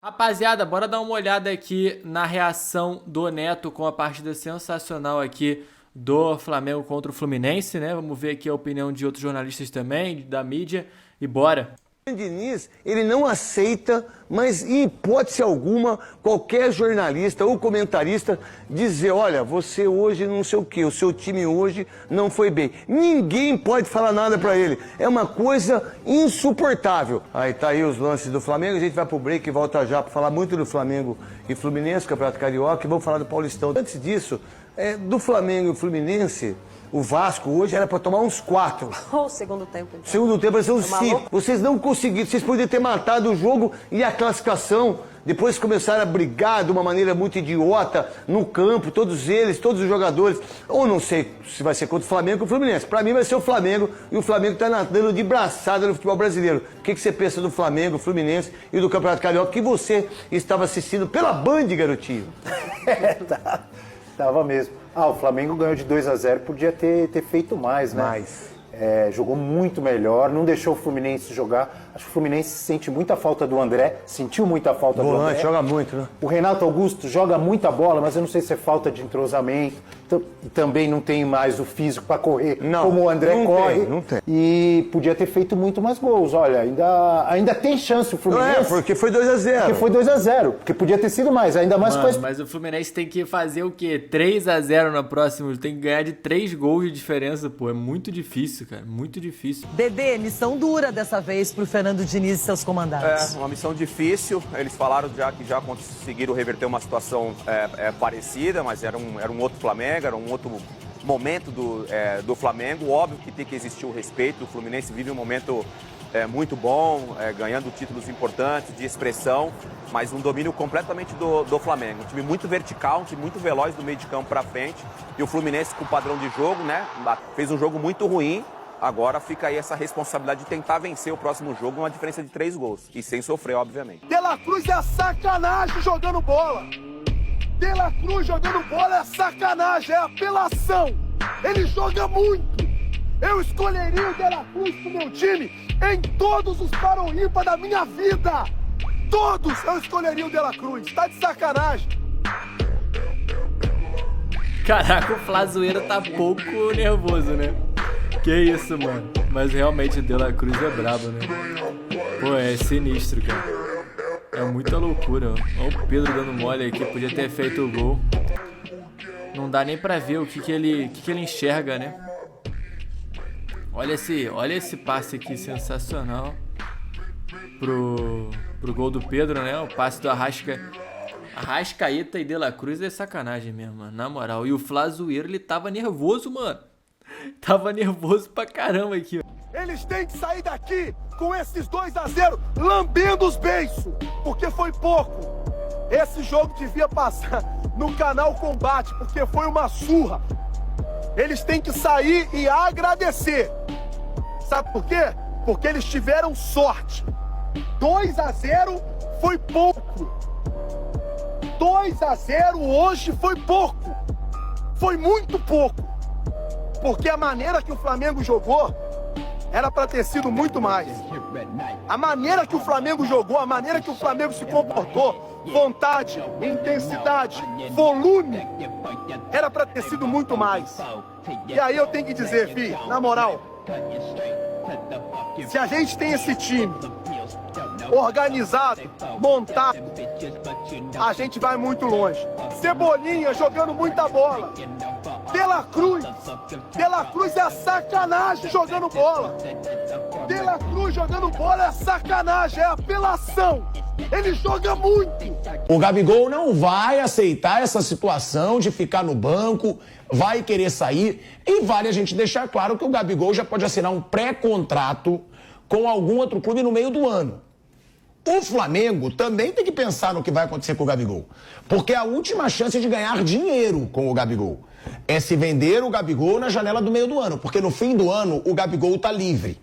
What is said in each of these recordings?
Rapaziada, bora dar uma olhada aqui na reação do Neto com a partida sensacional aqui do Flamengo contra o Fluminense, né? Vamos ver aqui a opinião de outros jornalistas também, da mídia, e bora. O Diniz, ele não aceita, mas em hipótese alguma, qualquer jornalista ou comentarista dizer, olha, você hoje não sei o quê, o seu time hoje não foi bem. Ninguém pode falar nada pra ele. É uma coisa insuportável. Aí tá aí os lances do Flamengo, a gente vai pro break e volta já pra falar muito do Flamengo e Fluminense, Campeonato Carioca, e vamos falar do Paulistão. Antes disso, do Flamengo e Fluminense, o Vasco hoje era para tomar uns 4. O segundo tempo, então. Segundo tempo vai ser uns 5. Vocês não conseguiram, vocês poderiam ter matado o jogo e a classificação. Depois começaram a brigar de uma maneira muito idiota no campo, todos eles, todos os jogadores. Ou não sei se vai ser contra o Flamengo ou o Fluminense. Para mim vai ser o Flamengo, e o Flamengo está nadando de braçada no futebol brasileiro. O que você pensa do Flamengo, Fluminense e do Campeonato Carioca que você estava assistindo pela Band, garotinho? Tava mesmo. O Flamengo ganhou de 2-0, podia ter feito mais, né? Mais. Jogou muito melhor, não deixou o Fluminense jogar. Acho que o Fluminense sente muita falta do André, sentiu muita falta do André. Joga muito, né? O Renato Augusto joga muita bola, mas eu não sei se é falta de entrosamento. Também não tem mais o físico para correr como o André corre. Não tem. E podia ter feito muito mais gols. Olha, ainda tem chance o Fluminense. Porque foi 2-0. Porque foi 2-0. Porque podia ter sido mais, ainda mais com Mas o Fluminense tem que fazer o quê? 3-0 no próximo. Tem que ganhar de 3 gols de diferença, pô. É muito difícil, cara. Muito difícil. Dedê, missão dura dessa vez pro Fernando Diniz e seus comandantes. Uma missão difícil. Eles falaram já que já conseguiram reverter uma situação parecida, mas era um outro Flamengo, era um outro momento do Flamengo. Óbvio que tem que existir o respeito. O Fluminense vive um momento muito bom, ganhando títulos importantes, de expressão, mas um domínio completamente do Flamengo. Um time muito vertical, um time muito veloz do meio de campo para frente. E o Fluminense com o padrão de jogo, né? Fez um jogo muito ruim. Agora fica aí essa responsabilidade de tentar vencer o próximo jogo, uma diferença de 3 gols. E sem sofrer, obviamente. De La Cruz é sacanagem jogando bola. De La Cruz jogando bola é sacanagem, é apelação. Ele joga muito. Eu escolheria o De La Cruz pro meu time em todos os Parauímpa da minha vida. Todos eu escolheria o De La Cruz. Tá de sacanagem. Caraca, o Flazoeiro tá pouco nervoso, né? Que isso, mano. Mas realmente o De La Cruz é brabo, né? Pô, é sinistro, cara. É muita loucura, ó. Olha o Pedro dando mole aqui, podia ter feito o gol. Não dá nem pra ver o que ele enxerga, né? Olha esse passe aqui sensacional pro gol do Pedro, né? O passe do Arrascaeta e De La Cruz é sacanagem mesmo, mano. Na moral. E o Flazoeiro, ele tava nervoso, mano. Tava nervoso pra caramba aqui, ó. Eles têm que sair daqui com esses 2-0 lambendo os beiços, porque foi pouco. Esse jogo devia passar no canal Combate, porque foi uma surra. Eles têm que sair e agradecer. Sabe por quê? Porque eles tiveram sorte. 2-0 foi pouco. 2-0 hoje foi pouco. Foi muito pouco. Porque a maneira que o Flamengo jogou era para ter sido muito mais. A maneira que o Flamengo jogou, a maneira que o Flamengo se comportou, vontade, intensidade, volume, era para ter sido muito mais. E aí eu tenho que dizer, filho, na moral, se a gente tem esse time organizado, montado, a gente vai muito longe. Cebolinha jogando muita bola. De La Cruz é sacanagem jogando bola. De La Cruz jogando bola é sacanagem, é apelação. Ele joga muito. O Gabigol não vai aceitar essa situação de ficar no banco, vai querer sair. E vale a gente deixar claro que o Gabigol já pode assinar um pré-contrato com algum outro clube no meio do ano. O Flamengo também tem que pensar no que vai acontecer com o Gabigol. Porque a última chance de ganhar dinheiro com o Gabigol é se vender o Gabigol na janela do meio do ano. Porque no fim do ano o Gabigol tá livre.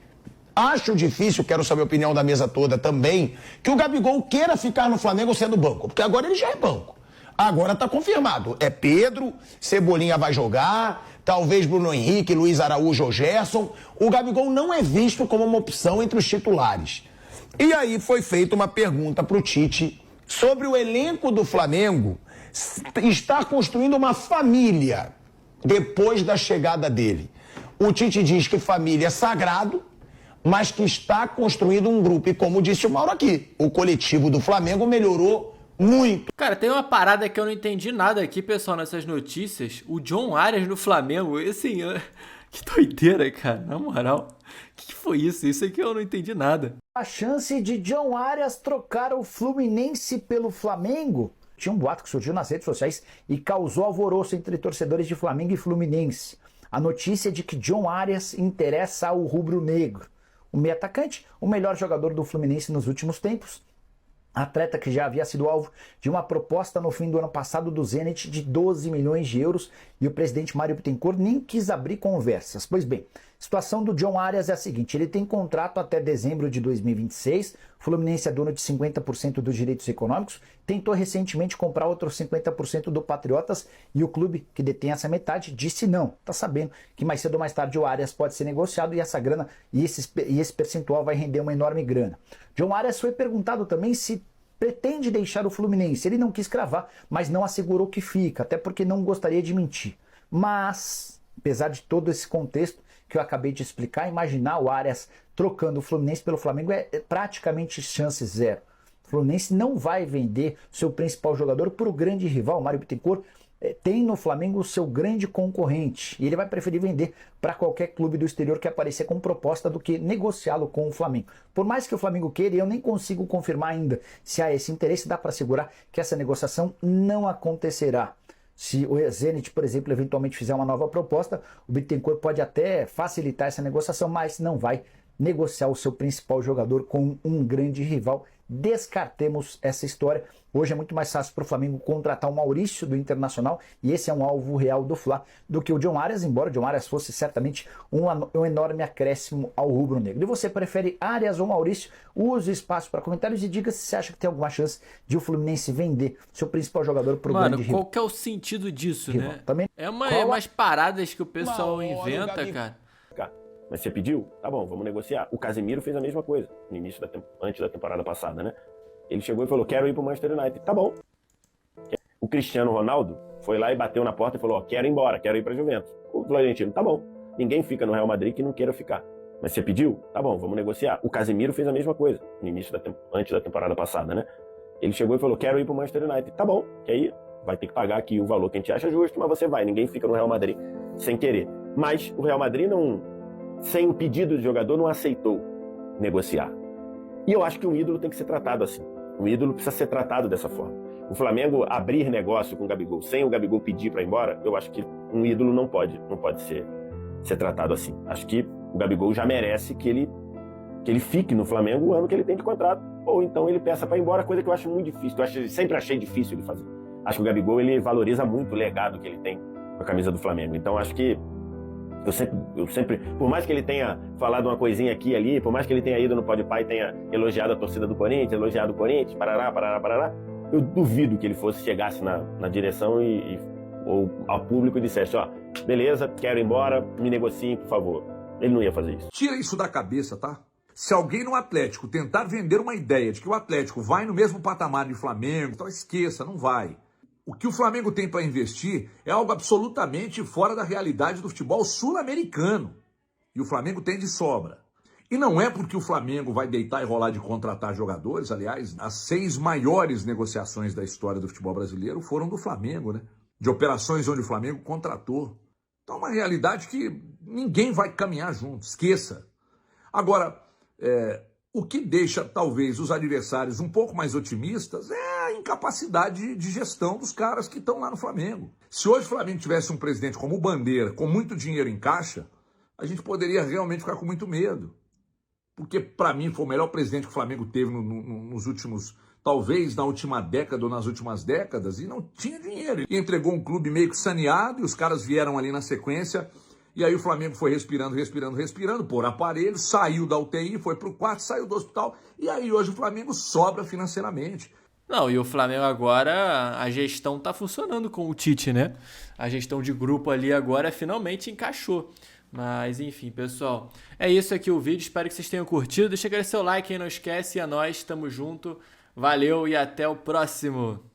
Acho difícil, quero saber a opinião da mesa toda também, que o Gabigol queira ficar no Flamengo sendo banco. Porque agora ele já é banco. Agora tá confirmado. É Pedro, Cebolinha vai jogar, talvez Bruno Henrique, Luiz Araújo ou Gerson. O Gabigol não é visto como uma opção entre os titulares. E aí foi feita uma pergunta pro Tite sobre o elenco do Flamengo, está construindo uma família depois da chegada dele. O Tite diz que família é sagrado, mas que está construindo um grupo. E como disse o Mauro aqui, o coletivo do Flamengo melhorou muito. Cara, tem uma parada que eu não entendi nada aqui, pessoal, nessas notícias. O John Arias no Flamengo, assim, que doideira, cara, na moral. O que foi isso? Isso aqui eu não entendi nada. A chance de John Arias trocar o Fluminense pelo Flamengo? Tinha um boato que surgiu nas redes sociais e causou alvoroço entre torcedores de Flamengo e Fluminense. A notícia de que John Arias interessa ao rubro-negro. O meio atacante, o melhor jogador do Fluminense nos últimos tempos, atleta que já havia sido alvo de uma proposta no fim do ano passado do Zenit de 12 milhões de euros e o presidente Mário Bittencourt nem quis abrir conversas. Pois bem, a situação do John Arias é a seguinte, ele tem contrato até dezembro de 2026, o Fluminense é dono de 50% dos direitos econômicos, tentou recentemente comprar outros 50% do Patriotas e o clube que detém essa metade disse não, tá sabendo que mais cedo ou mais tarde o Arias pode ser negociado e essa grana e esse percentual vai render uma enorme grana. John Arias foi perguntado também se pretende deixar o Fluminense. Ele não quis cravar, mas não assegurou que fica, até porque não gostaria de mentir. Mas, apesar de todo esse contexto que eu acabei de explicar, imaginar o Arias trocando o Fluminense pelo Flamengo é praticamente chance zero. O Fluminense não vai vender seu principal jogador para o grande rival, Mário Bittencourt. Tem no Flamengo o seu grande concorrente e ele vai preferir vender para qualquer clube do exterior que aparecer com proposta do que negociá-lo com o Flamengo. Por mais que o Flamengo queira, eu nem consigo confirmar ainda se há esse interesse, dá para assegurar que essa negociação não acontecerá. Se o Zenit, por exemplo, eventualmente fizer uma nova proposta, o Bittencourt pode até facilitar essa negociação, mas não vai negociar o seu principal jogador com um grande rival. Descartemos essa história. Hoje é muito mais fácil para o Flamengo contratar o Maurício do Internacional, e esse é um alvo real do Fla, do que o John Arias, embora o John Arias fosse certamente um enorme acréscimo ao rubro-negro. E você prefere Arias ou Maurício? Use o espaço para comentários e diga se você acha que tem alguma chance de o Fluminense vender seu principal jogador para o grande rival. Mano, qual que é o sentido disso, rival. né? Também Umas paradas que o pessoal inventa, cara. Mas você pediu? Tá bom, vamos negociar. O Casemiro fez a mesma coisa no início antes da temporada passada, né? Ele chegou e falou, quero ir pro Manchester United. Tá bom. O Cristiano Ronaldo foi lá e bateu na porta e falou, quero ir embora, quero ir pra Juventus. O Florentino, tá bom. Ninguém fica no Real Madrid que não queira ficar. Mas você pediu? Tá bom, vamos negociar. O Casemiro fez a mesma coisa no início antes da temporada passada, né? Ele chegou e falou, quero ir pro Manchester United. Tá bom, quer ir? Vai ter que pagar aqui o valor que a gente acha justo, mas você vai. Ninguém fica no Real Madrid sem querer. Mas o Real Madrid sem o pedido do jogador, não aceitou negociar. E eu acho que um ídolo tem que ser tratado assim. Um ídolo precisa ser tratado dessa forma. O Flamengo abrir negócio com o Gabigol sem o Gabigol pedir para ir embora, eu acho que um ídolo não pode ser tratado assim. Acho que o Gabigol já merece que ele fique no Flamengo o ano que ele tem de contrato, ou então ele peça para ir embora, coisa que eu acho muito difícil. Sempre achei difícil de fazer. Acho que o Gabigol ele valoriza muito o legado que ele tem com a camisa do Flamengo. Então acho que eu sempre, por mais que ele tenha falado uma coisinha aqui e ali, por mais que ele tenha ido no Podpah e tenha elogiado a torcida do Corinthians, elogiado o Corinthians, parará, eu duvido que ele chegasse na direção ou ao público e dissesse, ó, beleza, quero ir embora, me negociem, por favor. Ele não ia fazer isso. Tira isso da cabeça, tá? Se alguém no Atlético tentar vender uma ideia de que o Atlético vai no mesmo patamar de Flamengo, então esqueça, não vai. O que o Flamengo tem para investir é algo absolutamente fora da realidade do futebol sul-americano. E o Flamengo tem de sobra. E não é porque o Flamengo vai deitar e rolar de contratar jogadores. Aliás, as 6 maiores negociações da história do futebol brasileiro foram do Flamengo, né? De operações onde o Flamengo contratou. Então é uma realidade que ninguém vai caminhar junto, esqueça. Agora, o que deixa talvez os adversários um pouco mais otimistas é a incapacidade de gestão dos caras que estão lá no Flamengo. Se hoje o Flamengo tivesse um presidente como o Bandeira, com muito dinheiro em caixa, a gente poderia realmente ficar com muito medo. Porque, para mim, foi o melhor presidente que o Flamengo teve nos últimos, talvez na última década ou nas últimas décadas, e não tinha dinheiro. E entregou um clube meio que saneado, e os caras vieram ali na sequência. E aí o Flamengo foi respirando, por aparelho, saiu da UTI, foi pro quarto, saiu do hospital. E aí hoje o Flamengo sobra financeiramente. Não, e o Flamengo agora, a gestão tá funcionando com o Tite, né? A gestão de grupo ali agora finalmente encaixou. Mas enfim, pessoal, é isso aqui o vídeo. Espero que vocês tenham curtido. Deixa aquele seu like aí, não esquece. E é nóis, tamo junto. Valeu e até o próximo.